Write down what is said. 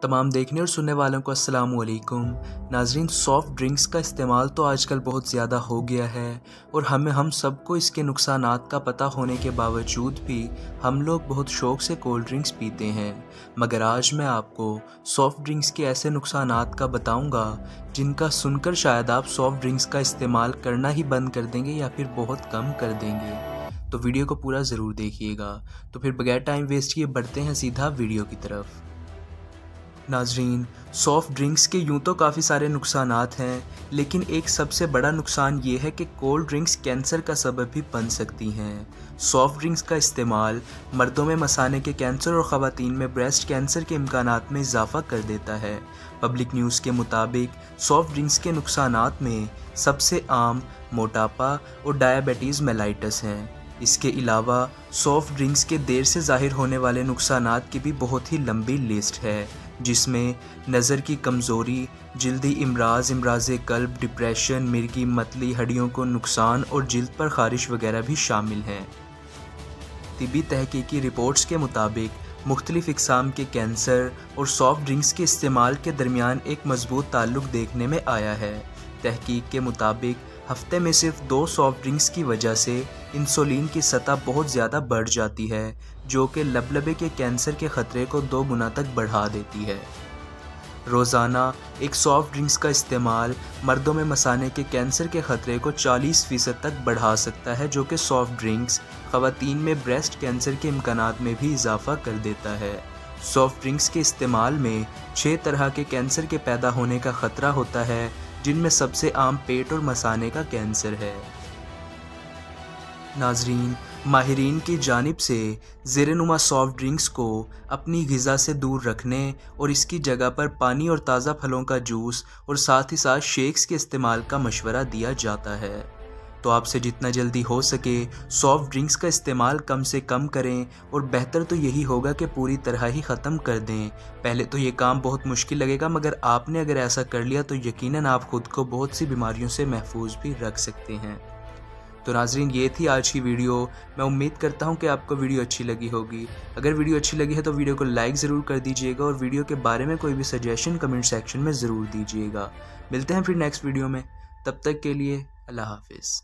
तमाम देखने और सुनने वालों को अस्सलाम वालेकुम। नाजरीन, सॉफ़्ट ड्रिंक्स का इस्तेमाल तो आजकल बहुत ज़्यादा हो गया है और हम सबको इसके नुकसानात का पता होने के बावजूद भी हम लोग बहुत शौक़ से कोल्ड ड्रिंक्स पीते हैं। मगर आज मैं आपको सॉफ़्ट ड्रिंक्स के ऐसे नुकसानात का बताऊंगा जिनका सुनकर शायद आप सॉफ़्ट ड्रिंक्स का इस्तेमाल करना ही बंद कर देंगे या फिर बहुत कम कर देंगे। तो वीडियो को पूरा ज़रूर देखिएगा। तो फिर बगैर टाइम वेस्ट किए बढ़ते हैं सीधा वीडियो की तरफ। नाजरीन, सॉफ़्ट ड्रिंक्स के यूँ तो काफ़ी सारे नुकसानात हैं, लेकिन एक सबसे बड़ा नुकसान ये है कि कोल्ड ड्रिंक्स कैंसर का सबब भी बन सकती हैं। सॉफ़्ट ड्रिंक्स का इस्तेमाल मर्दों में मसाने के कैंसर और ख़वातीन में ब्रेस्ट कैंसर के इम्कानात में इजाफ़ा कर देता है। पब्लिक न्यूज़ के मुताबिक सॉफ़्ट ड्रिंक्स के नुकसानात में सबसे आम मोटापा और डायबिटीज़ मेलाइटस हैं। इसके अलावा सॉफ़्ट ड्रिंक्स के देर से ज़ाहिर होने वाले नुकसानात की भी बहुत ही लंबी लिस्ट है, जिसमें नज़र की कमज़ोरी, जल्दी इमराज़ कल्ब, डिप्रेशन, मिर्गी, मतली, हड्डियों को नुकसान और जिल्द पर ख़ारिश वगैरह भी शामिल हैं। तिब्बी तहकीकी रिपोर्ट्स के मुताबिक मुख्तलिफ़ इक़साम के कैंसर और सॉफ़्ट ड्रिंक्स के इस्तेमाल के दरमियान एक मज़बूत ताल्लुक़ देखने में आया है। तहकीक के मुताबिक हफ्ते में सिर्फ 2 सॉफ़्ट ड्रिंक्स की वजह से इंसुलिन की सतह बहुत ज़्यादा बढ़ जाती है, जो कि लबलबे के कैंसर के ख़तरे को 2 गुना तक बढ़ा देती है। रोज़ाना एक सॉफ़्ट ड्रिंक्स का इस्तेमाल मर्दों में मसाने के कैंसर के ख़तरे को 40% तक बढ़ा सकता है, जो कि सॉफ़्ट ड्रिंक्स ख़वातीन में ब्रेस्ट कैंसर के इम्कानात में भी इजाफ़ा कर देता है। सॉफ़्ट ड्रिंक्स के इस्तेमाल में 6 तरह के कैंसर के पैदा होने का ख़तरा होता है, जिनमें सबसे आम पेट और मसाने का कैंसर है। नाजरीन, माहिरीन की जानिब से ज़ेरनुमा सॉफ़्ट ड्रिंक्स को अपनी ग़िज़ा से दूर रखने और इसकी जगह पर पानी और ताज़ा फलों का जूस और साथ ही साथ शेक्स के इस्तेमाल का मशवरा दिया जाता है। तो आपसे जितना जल्दी हो सके सॉफ़्ट ड्रिंक्स का इस्तेमाल कम से कम करें और बेहतर तो यही होगा कि पूरी तरह ही ख़त्म कर दें। पहले तो ये काम बहुत मुश्किल लगेगा, मगर आपने अगर ऐसा कर लिया तो यकीनन आप ख़ुद को बहुत सी बीमारियों से महफूज भी रख सकते हैं। तो नाजरीन, ये थी आज की वीडियो। मैं उम्मीद करता हूँ कि आपको वीडियो अच्छी लगी होगी। अगर वीडियो अच्छी लगी है तो वीडियो को लाइक ज़रूर कर दीजिएगा और वीडियो के बारे में कोई भी सजेशन कमेंट सेक्शन में ज़रूर दीजिएगा। मिलते हैं फिर नेक्स्ट वीडियो में, तब तक के लिए अल्लाह हाफिज़।